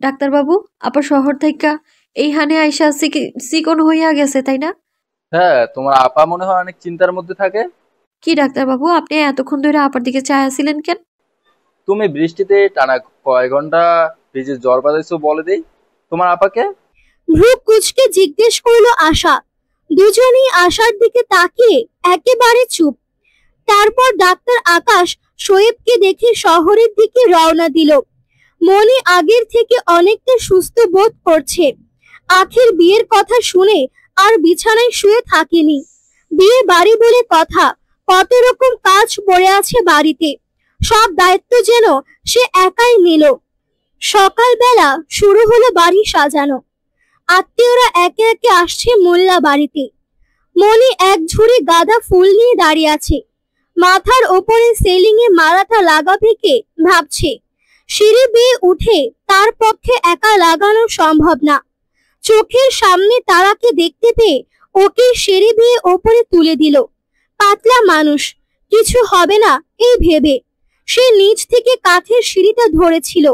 ডাক্তারবাবু, আপা শহর থেকে এইখানে আইসা চিকন হইয়া গেছে, তাই না? হ্যাঁ, তোমার আপা মনে হয় অনেক চিন্তার মধ্যে থাকে। কি ডাক্তারবাবু, আপনি এতক্ষণ ধরে আপার দিকে চায় আছিলেন কেন? তুমি বৃষ্টিতে টানা কয় ঘন্টা ভিজে জ্বর বাঁধাইছো বলে দেই তোমার আপাকে। ভ্রু কুচকে জিজ্ঞেস করলো আশা। দুজনেই আশার দিকে তাকিয়ে একেবারে চুপ। তারপর ডাক্তার আকাশ শোয়েবকে দেখে শহরের দিকে রওনা দিল। মনি আগের থেকে অনেকটা সুস্থ বোধ করছে। আখির বিয়ের কথা শুনে আর বিছানায় শুয়ে থাকেনি। বিয়ে বাড়ি বলে কথা, কত রকম কাজ পড়ে আছে বাড়িতে। সব দায়িত্ব যেন সে একাই নিল। সকালবেলা শুরু হলো বাড়ি সাজানো। আত্মীয়রা একে একে আসছে মোল্লা বাড়িতে। মনি এক ঝুড়ি গাঁদা ফুল নিয়ে দাঁড়িয়ে আছে। মাথার ওপরে সেলিং এ মালাটা লাগাবে কে ভাবছে। সিঁড়ি বেয়ে উঠে তার পক্ষে একা লাগানো সম্ভব না। চোখের সামনে তারাকে দেখতে পেয়ে ওকে সিঁড়ি বেয়ে ওপরে তুলে দিল। পাতলা মানুষ, কিছু হবে না এই ভেবে সে নিচ থেকে কাঠের সিঁড়িটা ধরেছিল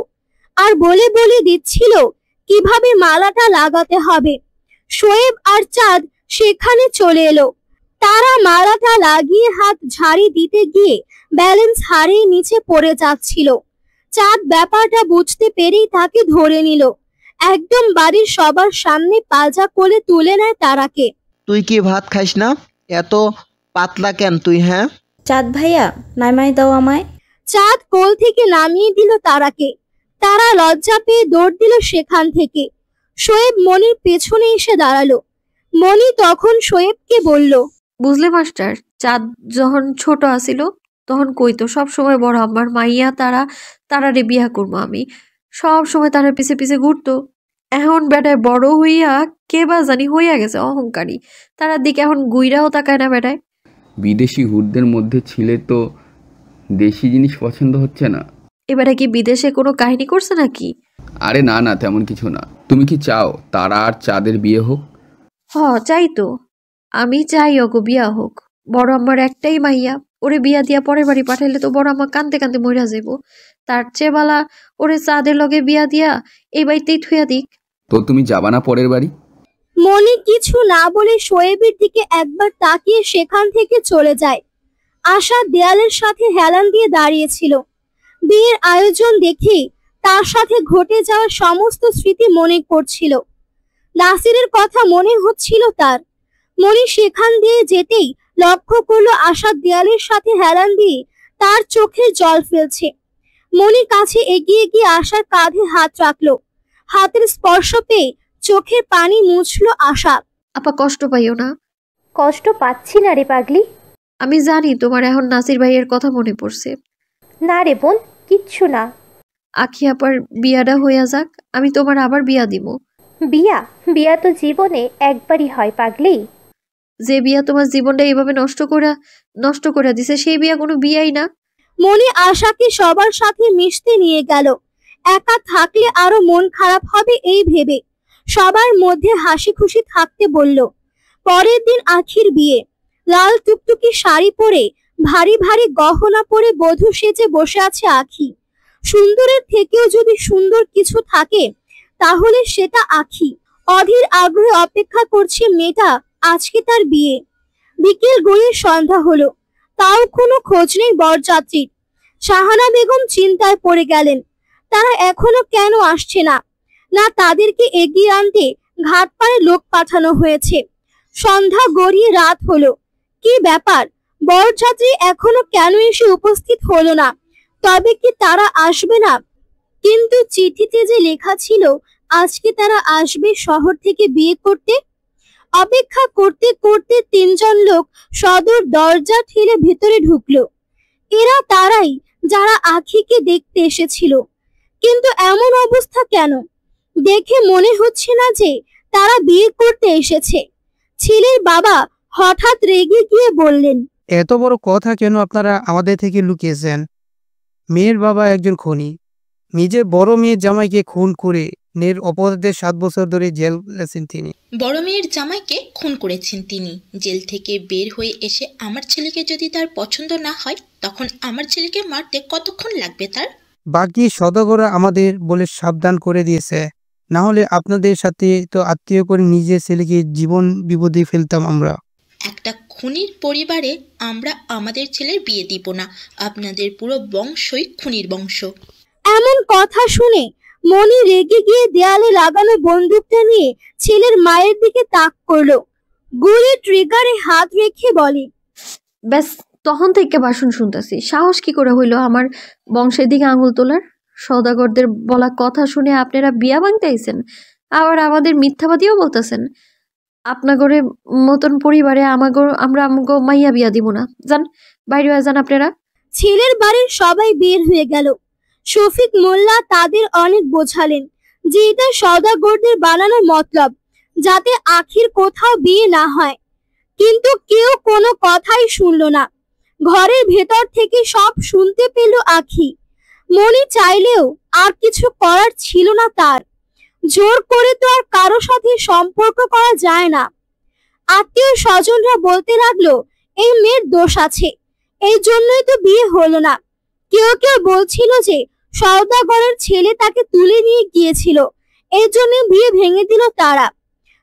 আর বলে বলে দিচ্ছিল কিভাবে মালাটা লাগাতে হবে। শোয়েব আর চাঁদ সেখানে চলে এলো। তারা মালাটা লাগিয়ে হাত ঝাড়ি দিতে গিয়ে ব্যালেন্স হারিয়ে নিচে পড়ে যাচ্ছিল। চাঁদ ব্যাপারটা বুঝতে পেরেই তাকে ধরে নিল। একদম বাড়ির সবার সামনে পাজা কোলে তুলে নেয় তারাকে। তুই কি ভাত খাইস না? এত পাতলা কেন তুই? হ্যাঁ চাঁদ ভাইয়া, নামাই দাও আমায়। চাঁদ কোল থেকে নামিয়ে দিল তারাকে। তারা লজ্জা পেয়ে দৌড় দিল সেখান থেকে। শোয়েব মনির পেছনে এসে দাঁড়ালো। মনি তখন শোয়েবকে বলল, বুঝলে মাস্টার, চাঁদ যখন ছোট আছিল তখন কইতো সব সময় বড় আমার মাইয়া তারারে বিয়া করবো আমি, সব সময় তারার পিছে পিছে ঘুরতো। এখন বেটায় বড় হইয়া কে বা জানি হইয়া গেছে অহংকারী, তারার দিকে এখন গুইরাও তাকায় না বেটায়। বিদেশি হুডদের মধ্যে ছিলে তো দেশি জিনিস পছন্দ হচ্ছে না। এবারে কি বিদেশে কোনো কাহিনী করছে নাকি? আরে না না, তেমন কিছু না। তুমি কি চাও তারা আর চাঁদের বিয়ে হোক? চাই তো, আমি চাই ওগো বিয়া হোক। বড় আমার একটাই মাইয়া, ওরে বিয়া দিয়া পরের বাড়ি পাঠাইলে তো বড় আমার কান্দতে কান্দতে মইরা যাবো। তার চেয়ে বালা ওরে চাঁদের লগে বিয়া দিয়া এই বাড়িতেই থুয়া দিক। তো তুমি যাবা না পরের বাড়ি? মনি কিছু না বলে শোয়েবের দিকে একবার তাকিয়ে সেখান থেকে চলে যায়। আশা দেয়ালের সাথে হেলান দিয়ে দাঁড়িয়েছিল। বিয়ের আয়োজন দেখে তার সাথে ঘটে যাওয়া সমস্ত স্মৃতি মনে করছিল। নাসিরের কথা মনে হচ্ছিল তার। মনি সেখান দিয়ে যেতেই লক্ষ্য করলো আশা দেয়ালের সাথে হেলান দিয়ে তার চোখে জল ফেলছে। মনি কাছে এগিয়ে গিয়ে আশার কাঁধে হাত রাখলো। হাতের স্পর্শ পেয়ে চোখের পানি মুছলো আশা। আপা কষ্ট পাইও না। কষ্ট পাচ্ছি না রে পাগলি। আমি জানি তোমার এখন নাসির ভাইয়ের কথা মনে পড়ছে। না রে বোন, কিচ্ছু না। আখি আপার বিয়াটা হইয়া যাক, আমি তোমার আবার বিয়া দিব। বিয়া? বিয়া তো জীবনে একবারই হয় পাগলি। যে বিয়া তোমার জীবনটা এভাবে নষ্ট করে দিছে সেই বিয়া কোনো বিয়াই না। মনি আশাকে সবার সাথে মিশতে নিয়ে গেল। একা থাকলে আরো মন খারাপ হবে এই ভেবে সবার মধ্যে হাসি খুশি থাকতে বলল। পরের দিন আখির বিয়ে। লাল টুকটুকি শাড়ি পরে ভারী ভারী গহনা পরে বধূ সেজে বসে আছে আখি। সুন্দরের থেকেও যদি সুন্দর কিছু থাকে তাহলে সেটা আখি। অধীর আগ্রহে অপেক্ষা করছে মেয়েটা আজকে তার বিয়ে। বিকেল গড়িয়ে সন্ধ্যা হলো, তাও কোনো খোঁজ নেই বরযাত্রীর। শাহানা বেগম চিন্তায় পড়ে গেলেন। তারা এখনো কেন আসছে না? না তাদেরকে এগিয়ে আনতে ঘাট পাড়ে লোক পাঠানো হয়েছে। সন্ধ্যা গড়িয়ে রাত হলো। কি ব্যাপার, বরযাত্রী এখনো কেন এসে উপস্থিত হলো না? তবে কি তারা আসবে না? কিন্তু চিঠিতে যে লেখা ছিল আজকে তারা আসবে শহর থেকে বিয়ে করতে। অপেক্ষা করতে করতে তিনজন লোক সদর দরজা ঠেলে ভেতরে ঢুকলো। এরা তারাই যারা আখিকে দেখতে এসেছিল। কিন্তু এমন অবস্থা কেন? দেখে মনে হচ্ছে না যে তারা বিয়ে করতে এসেছে। ছেলের বাবা হঠাৎ রেগে গিয়ে বললেন, এত বড় কথা কেন আপনারা আমাদের থেকে লুকিয়েছেন? মেয়ের বাবা একজন খুনি। নিজের বড় মেয়ের জামাইকে খুন করে নের অপরাধে 7 বছর ধরে জেল গেছেন তিনি। বড় মেয়ের জামাইকে খুন করেছেন তিনি। জেল থেকে বের হয়ে এসে আমার ছেলেকে যদি তার পছন্দ না হয় তখন আমার ছেলেকে মারতে কতক্ষণ লাগবে তার? বাকি সদাগররা আমাদের বলে সাবধান করে দিয়েছে, না হলে আপনাদের সাথে তো আত্মীয় করে নিজের ছেলেকে জীবন বিপদে ফেলতাম আমরা। একটা খুনির পরিবারে আমরা আমাদের ছেলের বিয়ে দিব না। আপনাদের পুরো বংশই খুনির বংশ। এমন কথা শুনে মনি রেগে গিয়ে দেয়ালে লাগানো বন্দুকটা নিয়ে ছেলের মায়ের দিকে তাক করলো। গুলি ট্রিগারে হাত রেখে বলে, ব্যাস তখন থেকে ভাষণ শুনতেছি। সাহস কি করে হইলো আমার বংশের দিকে আঙুল তোলার? সওদাগরদের বলা কথা শুনে আপনারা বিয়া ভাঙতে আইছেন, আবার আমাদের মিথ্যাবাদীও বলতেছেন। আপনাগরে মতন পরিবারে আমরা আমাগো মাইয়া বিয়া দিব না। যান, বাইরে হয়ে যান আপনারা। ছেলের বাড়ির সবাই বের হয়ে গেল। শফিক মোল্লা তাদের অনেক বোঝালেন যে এটা সওদাগরদের বানানো মতলব, যাতে আখির কোথাও বিয়ে না হয়, কিন্তু কেউ কোনো কথাই শুনল না। ঘরের ভেতর থেকে সব শুনতে পেল আখি। মনি চাইলেও আর কিছু করার ছিল না তার। জোর করে তো আর কারো সাথে সম্পর্ক করা যায় না। আত্মীয় স্বজনরা বলতে লাগলো এই মেয়ের দোষ আছে, এই জন্যই তো বিয়ে হলো না। কেউ কেউ বলছিল যে সওদাগরের ছেলে তাকে তুলে নিয়ে গিয়েছিল, এই জন্য বিয়ে ভেঙে দিল তারা।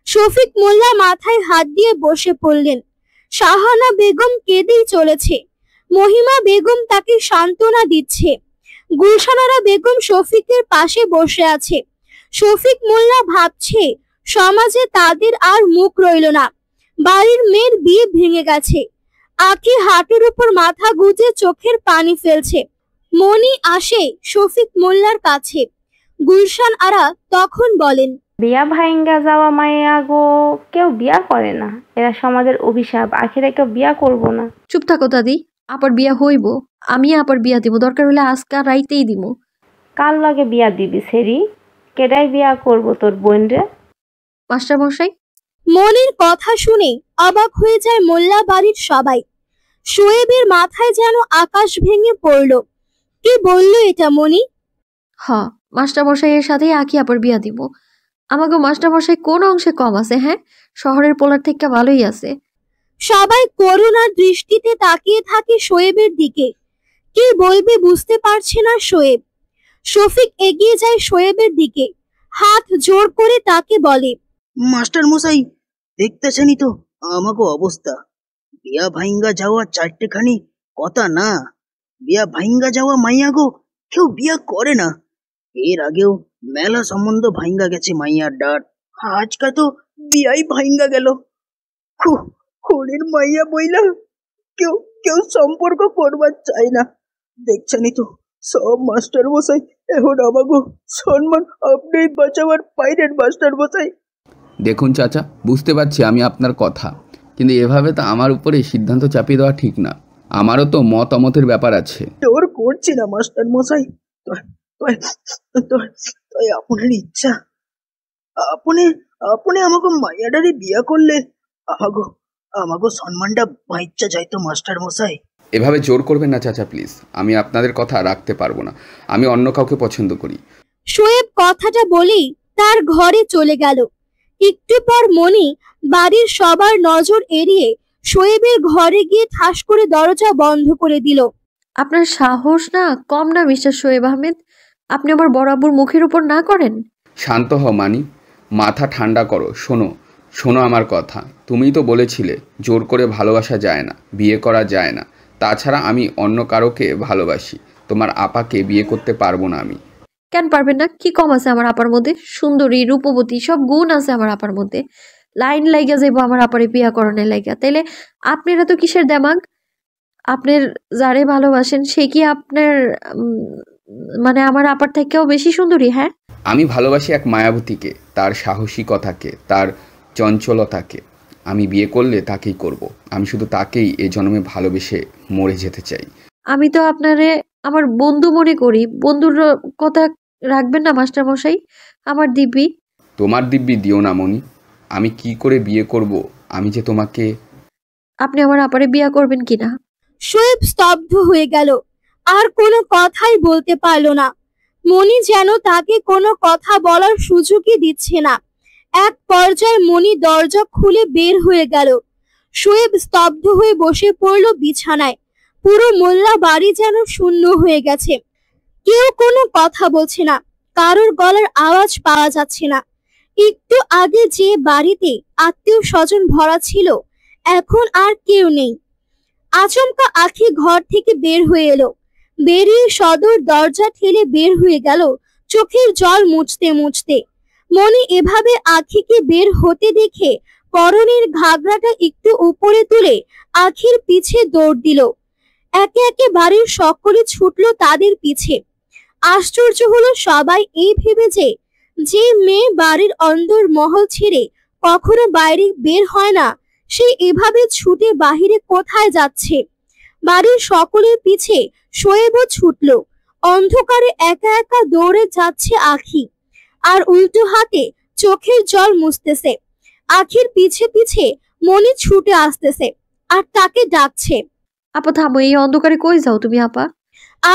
শফিক মোল্লা মাথায় হাত দিয়ে বসে পড়লেন। শাহানা বেগম কেঁদেই চলেছে। মহিমা বেগম তাকে সান্ত্বনা দিচ্ছে। গুলশানারা বেগম শফিকের পাশে বসে আছে। শফিক মোল্লা ভাবছে সমাজে তাদের আর মুখ রইল না, বাড়ির মেয়ের বিয়ে ভেঙে গেছে। আখি হাটের উপর মাথা গুজে চোখের পানি ফেলছে। মনি আসে শফিক মোল্লার কাছে। গুলশান আরা তখন বলেন, বিয়া ভাইঙ্গা যাওয়া মাইয়া গো কেউ বিয়া করে না, এরা সমাজের অভিশাপ, আখিরা কেউ বিয়া করব না। চুপ থাকো দাদি, আপার বিয়া হইব, আমি আপার বিয়া দিব, দরকার হলে আজকা রাইতেই দিব। কার লগে বিয়া দিবি সেরি? কেডাই বিয়া করব তোর বোন রে? মাস্টার মশাই। মনির কথা শুনে অবাক হয়ে যায় মোল্লা বাড়ির সবাই। শোয়েবের মাথায় যেন আকাশ ভেঙে পড়ল। কি বললো এটা মনি? হ, মাস্টার মশাইয়ের সাথেই আখি আপার বিয়া দিব। আমাকে মাস্টার মশাই কোন অংশে কম আছে? হ্যাঁ, শহরের পোলার থেকে ভালোই আছে। সবাই করুণার দৃষ্টিতে তাকিয়ে থাকে শোয়েবের দিকে। কি বলবে বুঝতে পারছে না শোয়েব। শফিক এগিয়ে যায় শোয়েবের দিকে, হাত জোর করে তাকে বলে, মাস্টার মশাই, দেখতেছেনই তো আমাকে অবস্থা। বিয়া ভাইঙ্গা যাওয়া চারটেখানি কথা না, বিয়া ভাইঙ্গা যাওয়া মাইয়া গো কেউ বিয়া করে না। এর আগেও মেলা সম্বন্ধ ভাইঙ্গা গেছে মাইয়ার ডাট, আজকা তো বিয়াই ভাইঙ্গা গেল। খুনির মাইয়া বইলা কেউ কেউ সম্পর্ক করবার চায় না। দেখছেনই তো সব মাস্টার মশাই এখন আমাকে সম্মান আপনি বাঁচাবার পাইরেন মাস্টার মশাই। দেখুন চাচা, বুঝতে পারছি আমি আপনার কথা, কিন্তু এভাবে তো আমার উপরে সিদ্ধান্ত চাপিয়ে দেওয়া ঠিক না। আমারও তো মতামতের ব্যাপার আছে। জোর করছি না মাস্টার মশাই, আপনার ইচ্ছা। আপনি আমাকে মাইয়াডারে বিয়া করলে আমাকে সম্মানটা বাইচ্চা যাইতো মাস্টার মশাই। এভাবে জোর করবেন না চাচা প্লিজ, আমি আপনাদের কথা রাখতে পারবো না, আমি অন্য কাউকে পছন্দ করি। শোয়েব কথাটা বলেই তার ঘরে চলে গেল। একটু পর মনি বাড়ির সবার নজর এড়িয়ে শোয়েবের ঘরে গিয়ে ঠাস করে দরজা বন্ধ করে দিল। আপনার সাহস না কম না মিস্টার শোয়েব আহমেদ? আপনি আমার বড় আব্বুর মুখের উপর না করেন। শান্ত হও মানি, মাথা ঠান্ডা করো। শোনো আমার কথা, তুমিই তো বলেছিলে জোর করে ভালোবাসা যায় না, বিয়ে করা যায় না। তাছাড়া আমি অন্য কারোকে ভালোবাসি, তোমার আপাকে বিয়ে করতে পারবো না আমি। কেন পারবেন না? কি কম আছে আমার আপার মধ্যে? সুন্দরী, রূপবতী সব গুণ আছে আমার আপার মধ্যে। লাইন লাইগা যাইব আমার আপারে বিয়া করানোর লাইগা। তাইলে আপনারা তো কিসের দেমাগ? আপনার যারে ভালোবাসেন সে কি আপনার মানে আমার আপার থেকেও বেশি সুন্দরী? হ্যাঁ, আমি ভালোবাসি এক মায়াবতীকে, তার সাহসিকতাকে, তার চঞ্চলতাকে। আমি বিয়ে করলে তাকেই করব, আমি শুধু তাকেই এ জন্মে ভালোবেসে মরে যেতে চাই। আমি তো আপনারে আমার বন্ধু মনে করি। বন্ধুর কথা রাখবেন না মাস্টার মশাই? আমার দিব্যি। তোমার দিব্যি দিও না মনি, আমি কি করে বিয়ে করব? আমি যে তোমাকে। আপনি আমার আপারে বিয়া করবেন কিনা? শোয়েব স্তব্ধ হয়ে গেল, আর কোনো কথাই বলতে পারল না। মনি যেন তাকে কোনো কথা বলার সুযোগই দিচ্ছে না। এক পর্যায়ে মনি দরজা খুলে বের হয়ে গেল। শোয়েব স্তব্ধ হয়ে বসে পড়ল বিছানায়। পুরো মোল্লা বাড়ি যেন শূন্য হয়ে গেছে। কেউ কোনো কথা বলছে না, কারোর গলার আওয়াজ পাওয়া যাচ্ছে না। একটু আগে যে বাড়িতে আত্মীয় স্বজন ভরা ছিল, এখন আর কেউ নেই। আচমকা আখি ঘর থেকে বের হয়ে এলো। বেরিয়ে সদর দরজা ঠেলে বের হয়ে গেল চোখের জল মুছতে মুছতে। মনি এভাবে আখিকে বের হতে দেখে পরনের ঘাগরাটা একটু উপরে তুলে আখির পিছে দৌড় দিল। একে একে বাড়ির সকলে ছুটলো তাদের পিছে। আশ্চর্য হলো সবাই এই ভেবে যে মেয়ে বাড়ির অন্দর মহল ছেড়ে কখনো বাইরে বের হয় না, সে এভাবে ছুটে বাহিরে কোথায় যাচ্ছে। বাড়ির সকলের পিছে শোয়েবও ছুটল। অন্ধকারে একা একা দৌড়ে যাচ্ছে আখি, আর উল্টো হাতে চোখের জল মুছতেছে। আখির পিছে পিছে মনি ছুটে আসতেছে আর তাকে ডাকছে। আপা থামো, এই অন্ধকারে কই যাও তুমি আপা?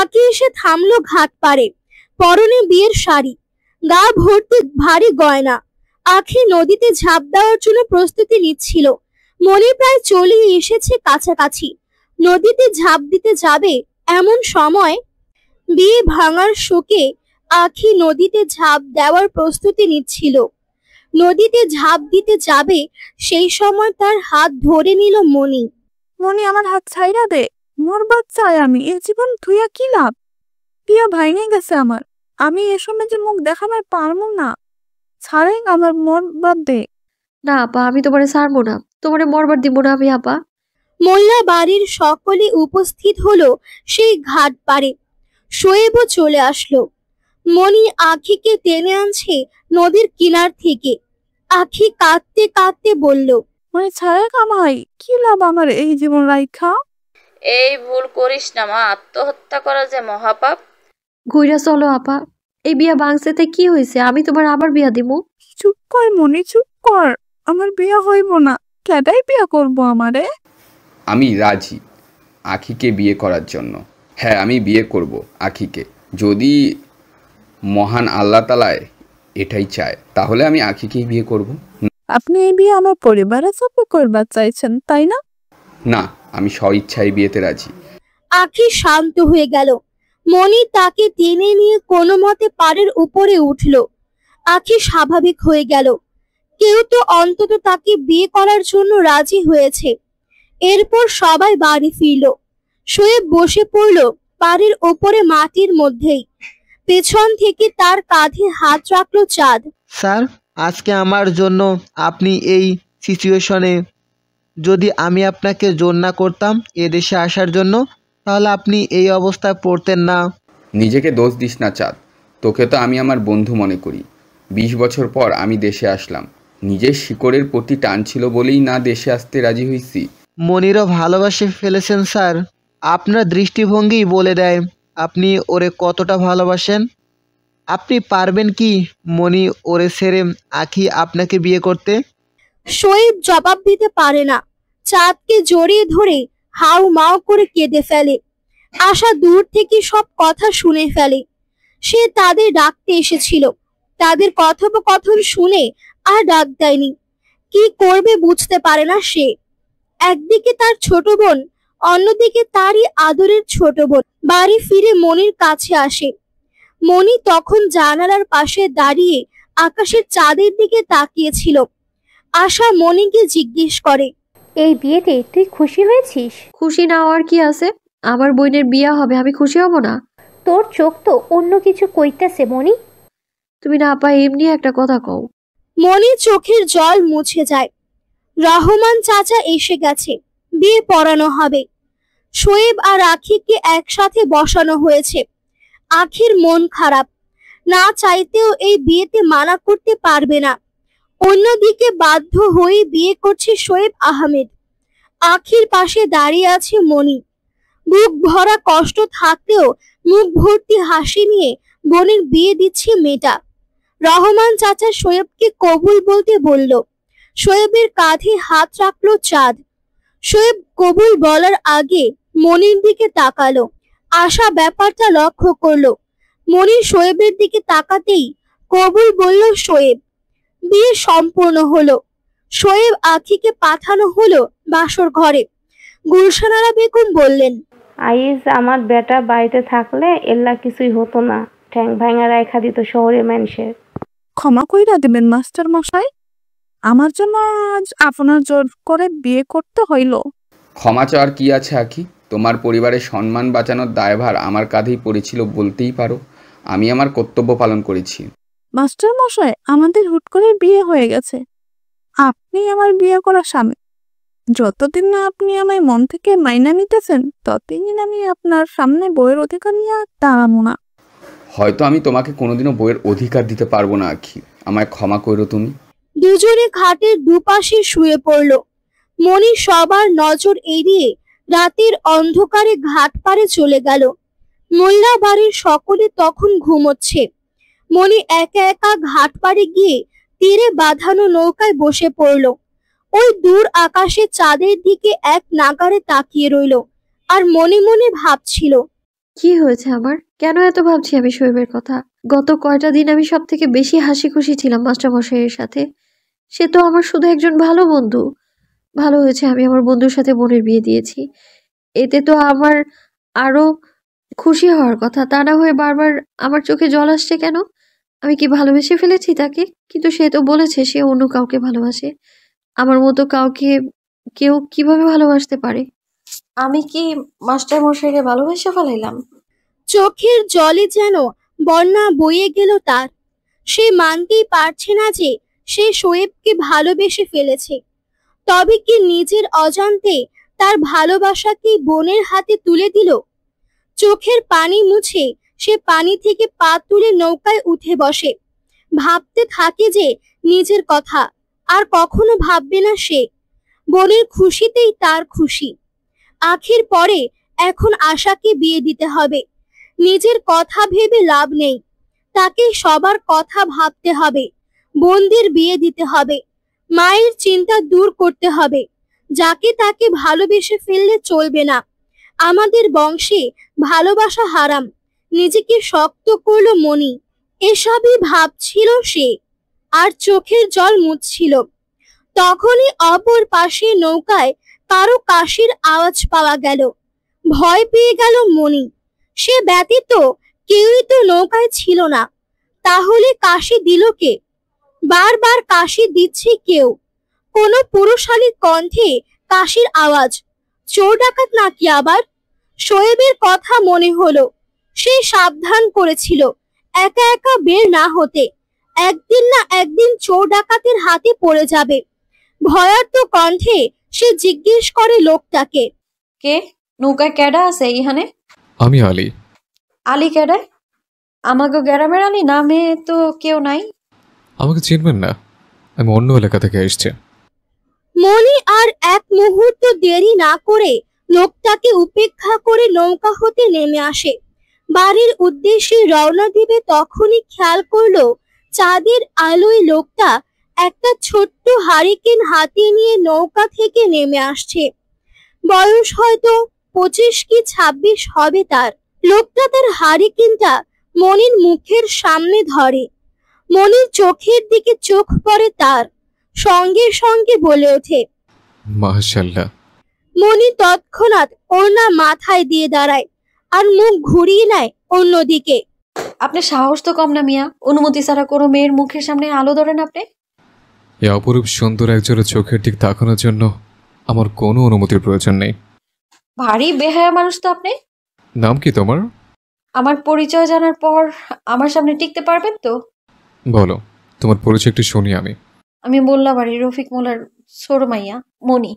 আখি এসে থামলো ঘাট পারে। পরনে বিয়ের শাড়ি, গা ভর্তি ভারী গয়না। আখি নদীতে ঝাঁপ দেওয়ার জন্য প্রস্তুতি নিচ্ছিল। মনি প্রায় চলে এসেছে কাছাকাছি। নদীতে ঝাঁপ দিতে যাবে এমন সময় বিয়ে ভাঙার শোকে আখি নদীতে ঝাঁপ দেওয়ার প্রস্তুতি নিচ্ছিল। নদীতে ঝাঁপ দিতে যাবে সেই সময় তার হাত ধরে নিল মনি। মনি, আমার হাত ছাইরা দে, মরবার চাই আমি। এ জীবন থুইয়া কি লাভ? বিয়া ভাঙে গেছে আমার, আমি এ সময় যে মুখ দেখাবার পারবো না। ছাড়ে আমার মরবার দে। না আপা, আমি তোমারে ছাড়বো না, তোমারে মরবার দিব না আমি আপা। মোল্লা বাড়ির সকলে উপস্থিত হলো সেই ঘাট পারে। শোয়েবও চলে আসলো। মনি আখিকে টেনে আনছে নদীর কিনার থেকে। আখি কাঁদতে কাঁদতে বলল, মনি ছাড়ে কামাই, কি লাভ আমার এই জীবন রাইখা? এই ভুল করিস না মা, আত্মহত্যা করা যে মহাপাপ। ঘুইরা চলো আপা, এই বিয়া ভাঙছেতে কি হয়েছে? আমি তোমার আবার বিয়া দিমু। চুপ কর মনি, চুপ কর। আমার বিয়া হইব না, কেডাই বিয়া করবো আমারে? আমি রাজি আখিকে বিয়ে করার জন্য। হ্যাঁ, আমি বিয়ে করব আখিকে। যদি মহান আল্লাহ তাআলায় এটাই চায়, তাহলে আমি আখিকেই বিয়ে করব। আপনি এই বিয়ে আমার পরিবারের সাথে করবার চাইছেন, তাই না? না, আমি স্বইচ্ছায় বিয়েতে রাজি। আখি শান্ত হয়ে গেল। মনি তাকে টেনে নিয়ে কোনো মতে পাড়ের উপরে উঠল। আখি স্বাভাবিক হয়ে গেল। কেউ তো অন্তত তাকে বিয়ে করার জন্য রাজি হয়েছে। এরপর সবাই বাড়ি ফিরল। শোয়েব বসে পড়ল পাড়ের ওপরে মাটির মধ্যেই। পেছন থেকে তার কাঁধে হাত রাখলো চাঁদ। স্যার, আজকে আমার জন্য আপনি এই সিচুয়েশনে, যদি আমি আপনাকে জোর না করতাম এদেশে আসার জন্য, তাহলে আপনি এই অবস্থায় পড়তেন না। নিজেকে দোষ দিস না চাঁদ, তোকে তো আমি আমার বন্ধু মনে করি। 20 বছর পর আমি দেশে আসলাম, নিজের শিকড়ের প্রতি টান ছিল বলেই না দেশে আসতে রাজি হয়েছি। মনিরও ভালোবাসে ফেলেছেন স্যার। আপনার দৃষ্টিভঙ্গি বলে দেয় আপনি ওরে কতটা ভালোবাসেন। আপনি পারবেন কি মনি ওরে ছেড়ে আখি আপনাকে বিয়ে করতে? শোয়েব জবাব দিতে পারে না। চাঁদকে জড়িয়ে ধরে হাউ মাউ করে কেঁদে ফেলে। আশা দূর থেকে সব কথা শুনে ফেলে। সে তাদের ডাকতে এসেছিল। তাদের কথোপকথন শুনে আর ডাক দেয়নি। কি করবে বুঝতে পারে না সে। একদিকে তার ছোট বোন, অন্যদিকে তারই আদরের ছোট বোন। বাড়ি ফিরে মনির কাছে আসে। মনি তখন জানালার পাশে দাঁড়িয়ে আকাশের চাঁদের দিকে তাকিয়েছিল। আশা মনিকে জিজ্ঞেস করে, এই বিয়েতে তুই খুশি হয়েছিস? খুশি না হওয়ার কি আছে? আমার বোনের বিয়া হবে, আমি খুশি হব না? তোর চোখ তো অন্য কিছু কইতেছে মনি। তুমি না আপা এমনি একটা কথা কও। মনির চোখের জল মুছে যায়। রহমান চাচা এসে গেছে, বিয়ে পড়ানো হবে। শোয়েব আর আখিকে একসাথে বসানো হয়েছে। আখির মন খারাপ, না চাইতেও এই বিয়েতে মানা করতে পারবে না। অন্যদিকে বাধ্য হয়ে বিয়ে করছে শোয়েব আহমেদ। আখির পাশে দাঁড়িয়ে আছে মনি। বুক ভরা কষ্ট থাকলেও মুখ ভর্তি হাসি নিয়ে বোনের বিয়ে দিচ্ছে মেয়েটা। রহমান চাচা শোয়েবকে কবুল বলতে বলল। শোয়েবের কাঁধে হাত রাখলো চাঁদ। শোয়েব কবুল বলার আগে মনির দিকে তাকালো। আশা ব্যাপারটা লক্ষ্য করলো। মনি শোয়েবের দিকে তাকাতেই কবুল বলল শোয়েব। বিয়ে সম্পূর্ণ হলো। শোয়েব আখিকে পাঠানো হলো বাসর ঘরে। গুলশানারা বেগম বললেন, আইজ আমার বেটা বাড়িতে থাকলে এল্লা কিছুই হতো না, ঠ্যাং ভাঙা রাইখা দিত শহরের মানুষের। ক্ষমা কইরা দেবেন মাস্টার মশাই, আমার জন্য আজ আপনার জোর করে বিয়ে করতে হইল। ক্ষমা চাওয়ার কি আছে আখি? তোমার পরিবারের সম্মান বাঁচানোর দায়ভার আমার কাঁধেই পড়েছিল বলতেই পারো। আমি আমার কর্তব্য পালন করেছি। মাস্টার মশাই, আমাদের হুট করে বিয়ে হয়ে গেছে, আপনি আমার বিয়ে করা স্বামী। যতদিন না আপনি আমায় মন থেকে মাইনা নিতেছেন ততদিন আমি আপনার সামনে বইয়ের অধিকার নিয়ে দাঁড়াবো না। হয়তো আমি তোমাকে কোনোদিনও বইয়ের অধিকার দিতে পারবো না আখি, আমায় ক্ষমা করো তুমি। দুজনে খাটের দুপাশে শুয়ে পড়ল। মনি সবার নজর এড়িয়ে রাতের অন্ধকারে ঘাট পাড়ে চলে গেল। মোল্লা বাড়ির সকলে তখন ঘুমোচ্ছে। মনি একা একা ঘাট পাড়ে গিয়ে তীরে বাঁধানো নৌকায় বসে পড়ল। ওই দূর আকাশে চাঁদের দিকে এক নাগারে তাকিয়ে রইল আর মনে মনে ভাবছিল, কি হয়েছে আমার? কেন এত ভাবছি আমি শোয়েবের কথা? গত কয়টা দিন আমি সব থেকে বেশি হাসি খুশি ছিলাম মাস্টারমশাইয়ের সাথে। সে তো আমার শুধু একজন ভালো বন্ধু। ভালো হয়েছে আমি আমার বন্ধুর সাথে বোনের বিয়ে দিয়েছি। এতে তো আমার আরো খুশি হওয়ার কথা, তা না হয়ে বারবার আমার চোখে জল আসছে কেন? আমি কি ভালোবেসে ফেলেছি তাকে? কিন্তু সে তো বলেছে সে অন্য কাউকে ভালোবাসে। আমার মতো কাউকে কেউ কিভাবে ভালোবাসতে পারে? আমি কি মাস্টার মশাইকে ভালোবেসে ফেলাইলাম? চোখের জলে যেন বন্যা বয়ে গেল তার। সে মানতেই পারছে না যে সে শোয়েবকে ভালোবেসে ফেলেছে। তবে কি নিজের অজান্তে তার ভালোবাসাকে বোনের হাতে তুলে দিল? চোখের পানি মুছে সে পানি থেকে পা তুলে নৌকায় উঠে বসে। ভাবতে থাকে যে নিজের কথা আর কখনো ভাববে না সে। বোনের খুশিতেই তার খুশি। আখির পরে এখন আশাকে বিয়ে দিতে হবে। নিজের কথা ভেবে লাভ নেই, তাকে সবার কথা ভাবতে হবে। বোনদের বিয়ে দিতে হবে, মায়ের চিন্তা দূর করতে হবে। যাকে তাকে ভালোবেসে ফেললে চলবে না। আমাদের বংশে ভালোবাসা হারাম। নিজেকে শক্ত করলো মনি। এসবই ভাবছিল সে আর চোখের জল মুছছিল। তখনই অপর পাশে নৌকায় কারো কাশির আওয়াজ পাওয়া গেল। ভয় পেয়ে গেল মনি। সে ব্যতীত কেউই তো নৌকায় ছিল না। তাহলে কাশি দিল কে? বারবার কাশি দিচ্ছে কেউ। কোনো পুরুষালী কণ্ঠে কাশির আওয়াজ। চোর ডাকাত নাকি আবার? শোয়েবের কথা মনে হলো। সে সাবধান করেছিল একা একা বের না হতে। একদিন না একদিন চোর ডাকাতের হাতে পড়ে যাবে। ভয়ার্ত কণ্ঠে সে জিজ্ঞেস করে লোকটাকে, কে? নৌকায় কেডা আছে এইখানে? আমি আলী। আলী কেডায়? আমাকে গ্রামের আলী নামে তো কেউ নাই। আমাকে চিনবেন না, আমি অন্য এলাকা থেকে এসেছি। মনি আর এক মুহূর্ত দেরি না করে লোকটাকে উপেক্ষা করে নৌকা হতে নেমে আসে। বাড়ির উদ্দেশ্যে রওনা দিবে তখনই খেয়াল করলো চাঁদের আলোয় লোকটা একটা ছোট্ট হারিকেন হাতে নিয়ে নৌকা থেকে নেমে আসছে। বয়স হয়তো 25 কি 26 হবে তার। লোকটা তার হারিকেনটা মনির মুখের সামনে ধরে। মনির চোখের দিকে চোখ পড়ে তার। সঙ্গে সঙ্গে বলে ওঠে, মাশাআল্লাহ। মনি তৎক্ষণাৎ ওড়না মাথায় দিয়ে দাঁড়ায় আর মুখ ঘুরিয়ে নেয় অন্যদিকে। আপনার সাহস তো কম না মিয়া, অনুমতি ছাড়া কোনো মেয়ের মুখের সামনে আলো ধরেন আপনি? এই অপরূপ সুন্দর একজোড়া চোখের দিক তাকানোর জন্য আমার কোনো অনুমতির প্রয়োজন নেই। ভারী বেহায়া মানুষ তো আপনি। নাম কি তোমার? আমার পরিচয় জানার পর আমার সামনে টিকতে পারবেন তো? বলো, তোমার পরিচয় একটু শুনি আমি। আমি মোল্লাবাড়ির রফিক মোল্লার ছোট মাইয়া মনি।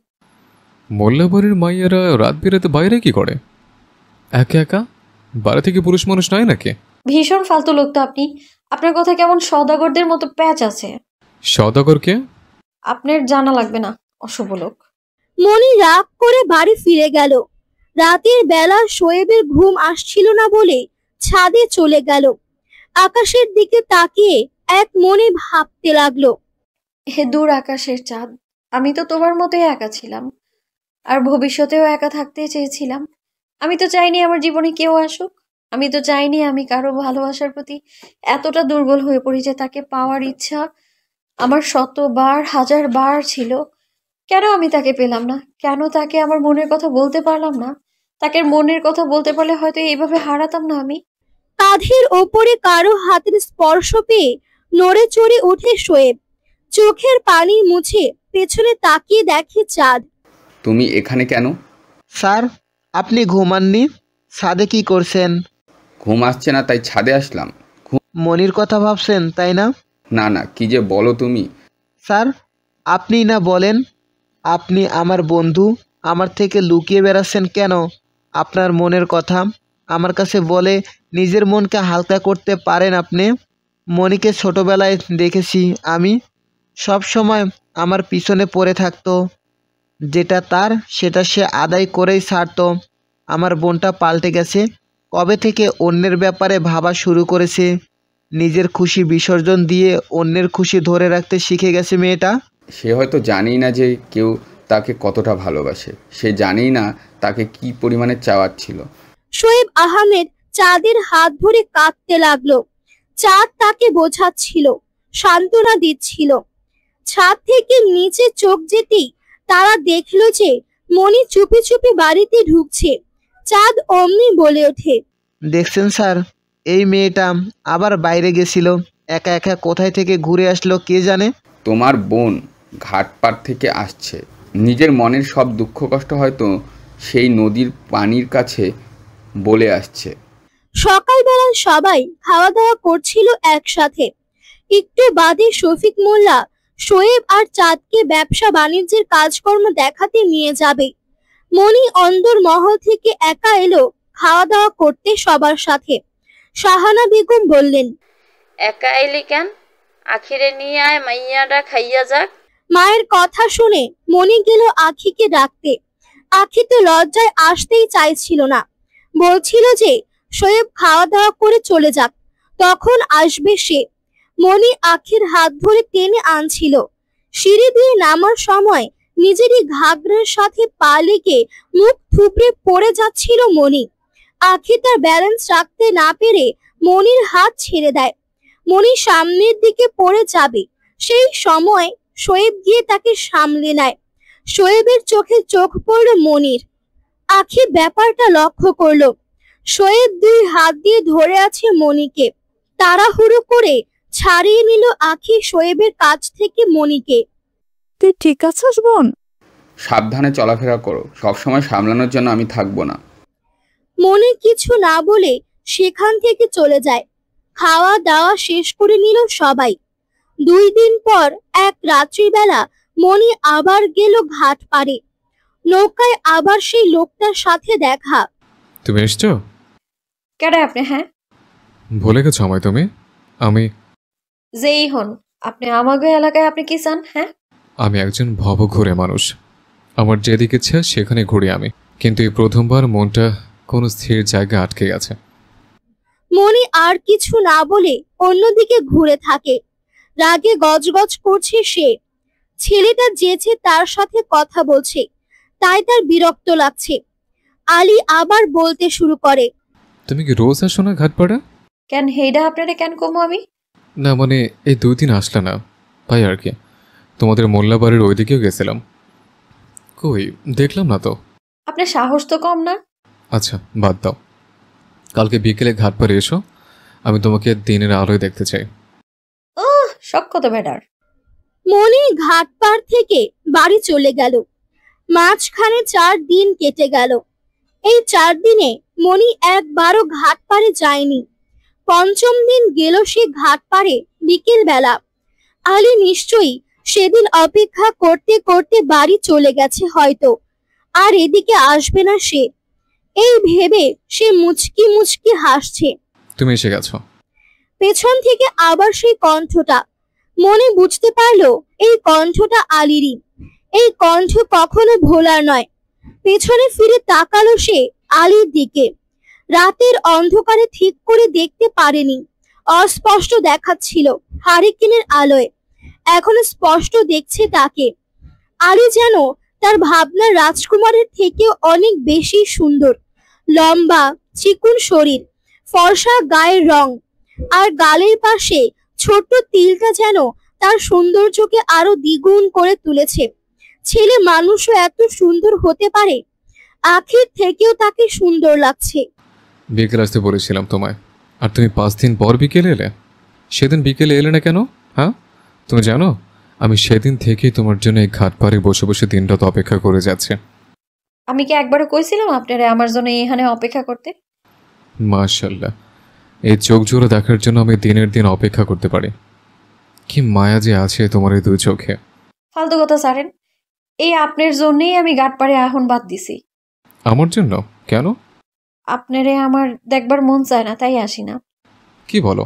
মোল্লাবাড়ির মাইয়ারা রাত বেরাতে বাইরে কি করে? একা একা? বাড়ি থেকে পুরুষ মানুষ নাই নাকি? ভীষণ ফালতু লোক তো আপনি। আপনার কথা কেমন সওদাগরদের মতো প্যাচ আছে। সওদাগর কে? আপনার জানা লাগবে না, অশুভ লোক। মনি রাগ করে বাড়ি ফিরে গেল। রাতের বেলা শোয়েবের ঘুম আসছিল না বলে ছাদে চলে গেল। আকাশের দিকে তাকিয়ে এক মনে ভাবতে লাগলো, হে দূর আকাশের চাঁদ, আমি তো তোমার মতোই একা ছিলাম, আর ভবিষ্যতেও একা থাকতে চেয়েছিলাম। আমি তো চাইনি আমার জীবনে কেউ আসুক। আমি তো চাইনি আমি কারো ভালোবাসার প্রতি এতটা দুর্বল হয়ে পড়ি যে তাকে পাওয়ার ইচ্ছা আমার 100বার 1000বার ছিল। কেন আমি তাকে পেলাম না? কেন তাকে আমার মনের কথা বলতে পারলাম না? তাকে মনের কথা বলতে পারলে হয়তো এইভাবে হারাতাম না আমি। কাঁধের ওপরে কারো হাতের স্পর্শ পেয়ে নড়ে চড়ে ওঠে শোয়েব। চোখের পানি মুছে পেছনে তাকিয়ে দেখে চাঁদ। তুমি এখানে কেন? স্যার, আপনি ঘুমাননি? ছাদে কি করছেন? ঘুম আসছে না তাই ছাদে আসলাম। মনির কথা ভাবছেন তাই না? না না, কি যে বলো তুমি। স্যার, আপনি না বলেন আপনি আমার বন্ধু, আমার থেকে লুকিয়ে বেড়াচ্ছেন কেন আপনার মনের কথা? আমার কাছে বলে নিজের মনকে হালকা করতে পারেন আপনি। মনিকে ছোটবেলায় দেখেছি আমি, সব সময় আমার পিছনে পড়ে থাকতো, যেটা তার সেটা সে আদায় করেই ছাড়তো। আমার বোনটা পাল্টে গেছে, কবে থেকে অন্যের ব্যাপারে ভাবা শুরু করেছে। নিজের খুশি বিসর্জন দিয়ে অন্যের খুশি ধরে রাখতে শিখে গেছে মেয়েটা। সে হয়তো জানেই না যে কেউ তাকে কতটা ভালোবাসে, সে জানেই না তাকে কি পরিমাণে চাওয়ার ছিল। শোয়েব আহমেদ চাঁদের হাত ধরে কাঁদতে লাগলো। চাঁদ তাকে বোঝাচ্ছিল, সান্ত্বনা দিচ্ছিল। ছাদ থেকে নিচে চোখ যেতেই তারা দেখলো যে মনি চুপি চুপি বাড়িতে ঢুকছে। চাঁদ অমনি বলে ওঠে, দেখছেন স্যার, এই মেয়েটা আবার বাইরে গেছিল, একা একা কোথায় থেকে ঘুরে আসলো কে জানে। তোমার বোন ঘাটপাড় থেকে আসছে, নিজের মনের সব দুঃখ কষ্ট হয়তো সেই নদীর পানির কাছে বলে আসছে। সকালবেলা সবাই খাওয়া দাওয়া করছিল একসাথে। একটু বাদে শফিক মোল্লা শোয়েব আর চাঁদকে ব্যবসা বাণিজ্যের কাজকর্ম দেখাতে নিয়ে যাবে। মনি অন্দর মহল থেকে একা এলো খাওয়া দাওয়া করতে সবার সাথে। শাহানা বেগম বললেন, একা এলি কেন? আখিরে নিয়ে আয়, মাইয়াটা খাইয়া যাক। মায়ের কথা শুনে মনি গেল আখিকে ডাকতে। আখি তো লজ্জায় আসতেই চাইছিল না, বলছিল যে শোয়েব খাওয়া দাওয়া করে চলে যাক, তখন আসবে সে। মনি আখির হাত ধরে টেনে আনছিল। সিঁড়ি দিয়ে নামার সময় নিজেরই ঘাগরার সাথে পা লেগে মুখ থুবড়ে পড়ে যাচ্ছিল মনি। আখি তার ব্যালেন্স রাখতে না পেরে মনির হাত ছেড়ে দেয়। মনি সামনের দিকে পড়ে যাবে, সেই সময় শোয়েব গিয়ে তাকে সামলে নেয়। শোয়েবের চোখে চোখ পড়ল মনির। আখি ব্যাপারটা লক্ষ্য করলো। শোয়েব দুই হাত দিয়ে ধরে আছে মনিকে। তাড়াহুড়ো করে ছাড়িয়ে নিল আখি শোয়েবের কাছ থেকে মনিকে। তুই ঠিক আছিস বোন? সাবধানে চলাফেরা করো, সবসময় সামলানোর জন্য আমি থাকবো না। মনি কিছু না বলে সেখান থেকে চলে যায়। খাওয়া দাওয়া শেষ করে নিল সবাই। 2 দিন পর এক রাত্রিবেলা মনি আবার গেল ঘাট পাড়ে। নৌকায় আবার সেই লোকটার সাথে দেখা। তুমি এসছো? কেডা আপনি? হ্যাঁ, ভুলে গেছো আমায় তুমি? আমি যেই হন আপনি আমাকে এলাকায় আপনি কি চান? হ্যাঁ, আমি একজন ভবঘুরে মানুষ। আমার যেদিকে ইচ্ছা সেখানে ঘুরি আমি, কিন্তু এই প্রথমবার মনটা কোনো স্থির জায়গায় আটকে গেছে। মনি আর কিছু না বলে অন্যদিকে ঘুরে থাকে। রাগে গজগজ করছে সে। ছেলেটা যেছে তার সাথে কথা বলছে, তাই তার বিরক্ত লাগছে। আলী আবার বলতে শুরু করে, তুমি কি রোজ আসো না ঘাটপাড়া? কেন হেইডা আপনারে কেন কমো আমি? না মানে এই 2 দিন আসলে না, তাই আর কি। তোমাদের মোল্লা বাড়ির ওইদিকেও গেছিলাম, কই দেখলাম না তো। আপনার সাহস তো কম না। আচ্ছা বাদ দাও, কালকে বিকেলে ঘাটপাড়ে এসো, আমি তোমাকে দিনের আলোয় দেখতে চাই। শখ কত বেটার। মনি ঘাট পার থেকে বাড়ি চলে গেল। মাঝখানে 4 দিন কেটে গেল। এই 4 দিনে মনি একবারও ঘাট পাড়ে যায়নি। 5ম দিন গেল সে ঘাট পাড়ে বিকেল বেলা। আলী নিশ্চয়ই সেদিন অপেক্ষা করতে করতে বাড়ি চলে গেছে হয়তো, আর এদিকে আসবে না সে। এই ভেবে সে মুচকি মুচকি হাসছে। তুমি এসে গেছো। পেছন থেকে আবার সেই কণ্ঠটা। মনে বুঝতে পারলো এই কণ্ঠটা আলীরই। এই কণ্ঠ কখনো ভোলার নয়। পেছনে ফিরে তাকালো সে আলীর দিকে। রাতের অন্ধকারে ঠিক করে দেখতে পারেনি, অস্পষ্ট দেখাচ্ছিল হারিকেনের আলোয়। এখন স্পষ্ট দেখছে তাকে। আলী যেন তার ভাবনার রাজকুমারের থেকেও অনেক বেশি সুন্দর। লম্বা চিকুন শরীর, ফর্সা গায়ের রং, আর গালের পাশে ছোট্ট তিলটা যেন তার সৌন্দর্যকে আরো দ্বিগুণ করে তুলেছে। ছেলে মানুষও এত সুন্দর হতে পারে। আখির থেকেও তাকে সুন্দর লাগছে। বিকেল আসতে বলেছিলাম তোমায়, আর তুমি 5 দিন পর বিকেলে এলে। সেদিন বিকেলে এলে না কেন? হ্যাঁ, তুমি জানো আমি সেদিন থেকেই তোমার জন্য এই ঘাট পাড়ে বসে বসে দিনরাত অপেক্ষা করে যাচ্ছে। আমি কি একবারও কইছিলাম আপনারা আমার জন্য এখানে অপেক্ষা করতে? মাশাআল্লাহ, এই চোখ জোড়া দেখার জন্য আমি দিনের দিন অপেক্ষা করতে পারি। কি মায়া যে আছে তোমার এই দুই চোখে। ফালতু কথা ছাড়েন, এই আপনার জন্যই আমি গাটপাড়ে এখন বাদ দিছি। আমার জন্য? কেন? আপনারে আমার দেখবার মন চায় না, তাই আসি না। কি বলো?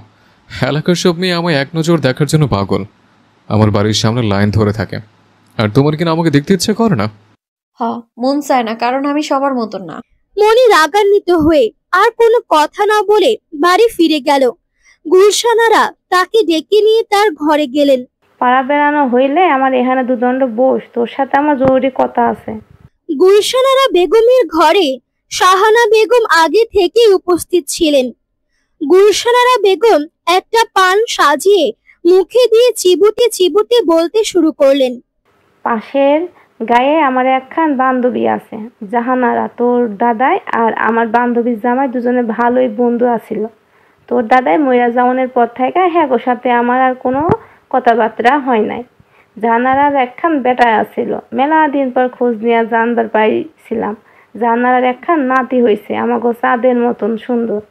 এলাকার সব মেয়ে আমায় এক নজর দেখার জন্য পাগল, আমার বাড়ির সামনে লাইন ধরে থাকে, আর তোমার কিনা আমাকে দেখতে ইচ্ছে করে না? মন চায় না, কারণ আমি সবার মতন না। মনি রাগান্বিত হয়ে আর কোনো কথা না বলে বাড়ি ফিরে গেল। গুলশানারা তাকে ডেকে নিয়ে তার ঘরে গেলেন। পাড়া বেড়ানো হইলে আমার এখানে দুদণ্ড বস, তোর সাথে আমার জরুরি কথা আছে। গুলশানারা বেগমের ঘরে শাহানা বেগম আগে থেকেই উপস্থিত ছিলেন। গুলশানারা বেগম একটা পান সাজিয়ে মুখে দিয়ে চিবুতে চিবুতে বলতে শুরু করলেন। পাশের গায়ে আমার একখান বান্ধবী আছে, জাহানারা। তোর দাদাই আর আমার বান্ধবীর জামাই দুজনে ভালোই বন্ধু আছিল। তোর দাদাই মইরা যাওয়ানোর পর থেকে হ্যাঁ গো সাথে আমার আর কোনো কথাবার্তা হয় নাই। জাহানারার একখান বেটা আছিল, মেলা দিন পর খোঁজ নিয়ে জানবার পাইছিলাম জাহানারার একখান নাতি হয়েছে, আমাকে চাঁদের মতন সুন্দর।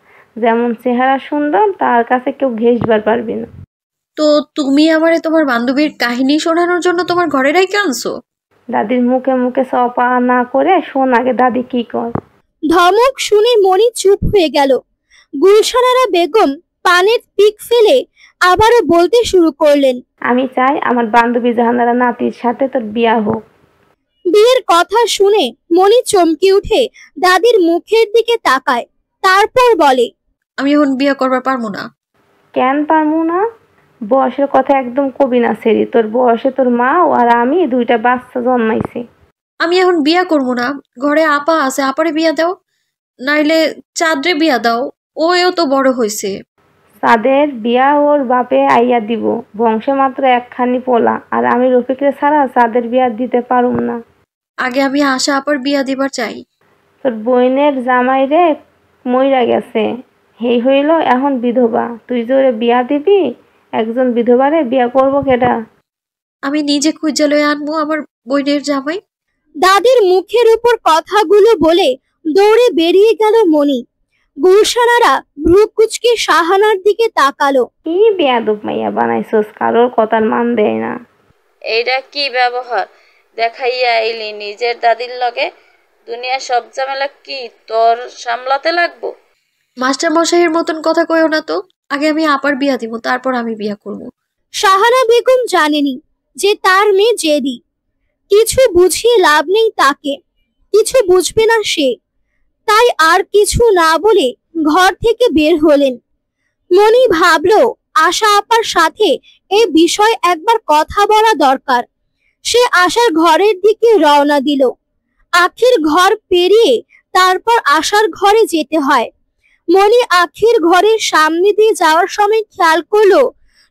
যেমন চেহারা সুন্দর, তার কাছে কেউ ঘেঁষবার পারবি না। তো তুমি আমারে তোমার বান্ধবীর কাহিনী শোনানোর জন্য তোমার ঘরে রেখে আনছো? দাদির মুখে মুখে সপা না করে শোন আগে দাদি কি কর। ধমক শুনে মনি চুপ হয়ে গেল। গুলশানারা বেগম পানের পিক ফেলে আবারও বলতে শুরু করলেন। আমি চাই আমার বান্ধবী জাহানারা নাতির সাথে তোর বিয়া হোক। বিয়ের কথা শুনে মনি চমকে উঠে দাদির মুখের দিকে তাকায়, তারপর বলে, আমি এখন বিয়ে করবার পারবো না। কেন পারবো না? বয়সের কথা একদম কবি না সেরি, তোর বয়সে তোর মা আর আমি দুইটা বাচ্চা জন্মাইছি। আমি এখন বিয়া করবো না, ঘরে আপা আছে, আপারে বিয়া দাও, নাইলে চাঁদরে বিয়া দাও, ওও তো বড় হয়েছে। চাঁদের বিয়া ওর বাপে আইয়া দিব, বংশে মাত্র একখানি পোলা, আর আমি রফিকরে ছাড়া চাঁদের বিয়া দিতে পারুম না। আগে আমি আশা আপার বিয়া দিবার চাই। তোর বোনের জামাইরে মইরা গেছে, হেই হইল এখন বিধবা, তুই যে ওরে বিয়া দিবি, একজন বিধবারে বিয়া করবো কেডা? আমি নিজে খুঁজে লয়ে আনবো আমার বোনের জামাই। দাদির মুখের উপর কথাগুলো বলে দৌড়ে বেরিয়ে গেল মনি। গুলশানারা ভ্রু কুচকে শাহানার দিকে তাকালো। কি বেয়াদব মাইয়া বানাইছস, কারোর কথার মান দেয় না। এইটা কি ব্যবহার দেখাইয়া আইলি নিজের দাদির লগে? দুনিয়া সব ঝামেলা কি তোর সামলাতে লাগবো? মাস্টার মশাইয়ের মতন কথা কইও না তো। আগে আমি আপার বিয়া দিব, তারপর আমি বিয়া করব। শাহানা বেগম জানেনি যে তার মেয়ে জেদি, কিছু বুঝিয়ে লাভ নেই তাকে, কিছু বুঝবে না সে, তাই আর কিছু না বলে ঘর থেকে বের হলেন। মনি ভাবলো আশা আপার সাথে এই বিষয়ে একবার কথা বলা দরকার। সে আশার ঘরের দিকে রওনা দিল। আখির ঘর পেরিয়ে তারপর আশার ঘরে যেতে হয়। মনি আখির ঘরের সামনে দিয়ে যাওয়ার সময় খেয়াল করলো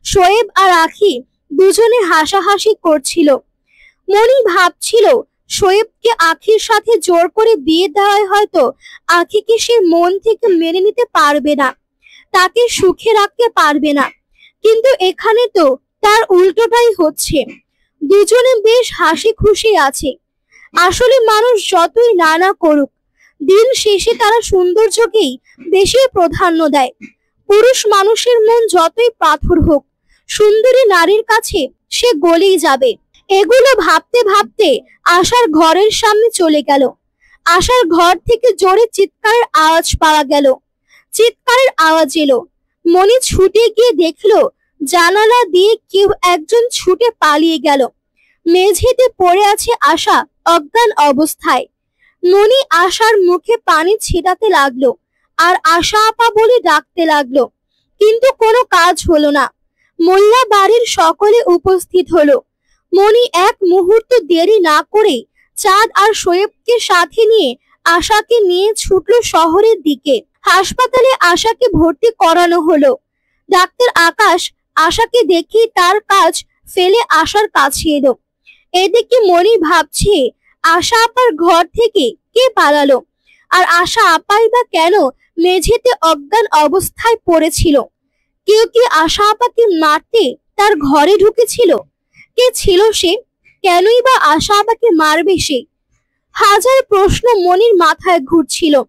শোয়েব আর আখি দুজনে হাসাহাসি করছিল। মনি ভাবছিল শোয়েবকে আখির সাথে জোর করে বিয়ে দেওয়ায় হয়তো আখিকে সে মন থেকে মেনে নিতে পারবে না, তাকে সুখে রাখতে পারবে না। কিন্তু এখানে তো তার উল্টোটাই হচ্ছে, দুজনে বেশ হাসি খুশি আছে। আসলে মানুষ যতই নানা করুক, দিন শেষে তারা সৌন্দর্যকেই বেশি প্রাধান্য দেয়। পুরুষ মানুষের মন যতই পাথর হোক, সুন্দরী নারীর কাছে সে গলেই যাবে। এগুলো ভাবতে ভাবতে আশার ঘরের সামনে চলে গেল। আশার ঘর থেকে জোরে চিৎকারের আওয়াজ পাওয়া গেল। চিৎকারের আওয়াজ এলো। মনি ছুটে গিয়ে দেখলো জানালা দিয়ে কেউ একজন ছুটে পালিয়ে গেল। মেঝেতে পড়ে আছে আশা অজ্ঞান অবস্থায়। মনি আশার মুখে পানি ছিটাতে লাগলো আর আশা আপা বলে ডাকতে লাগলো, কিন্তু কোনো কাজ হলো না। মোল্লা বাড়ির সকলে উপস্থিত হলো। মনি এক মুহূর্ত দেরি না করে চাঁদ আর শোয়েবকে সাথে নিয়ে আশাকে নিয়ে ছুটলো শহরের দিকে। হাসপাতালে আশাকে ভর্তি করানো হলো। ডাক্তার আকাশ আশাকে দেখে তার কাজ ফেলে আশার কাছে এলো। এদিকে মনি ভাবছে আশা আপার ঘর থেকে কে পালালো? আর আশা আপাই বা কেন মেঝেতে অজ্ঞান অবস্থায় পড়েছিল? কেউ কি আশা আপাকে মারতে তার ঘরে ঢুকেছিল? কে ছিল সে? কেনই বা আশা আপাকে মারবে সে? হাজার প্রশ্ন মনির মাথায় ঘুরছিল।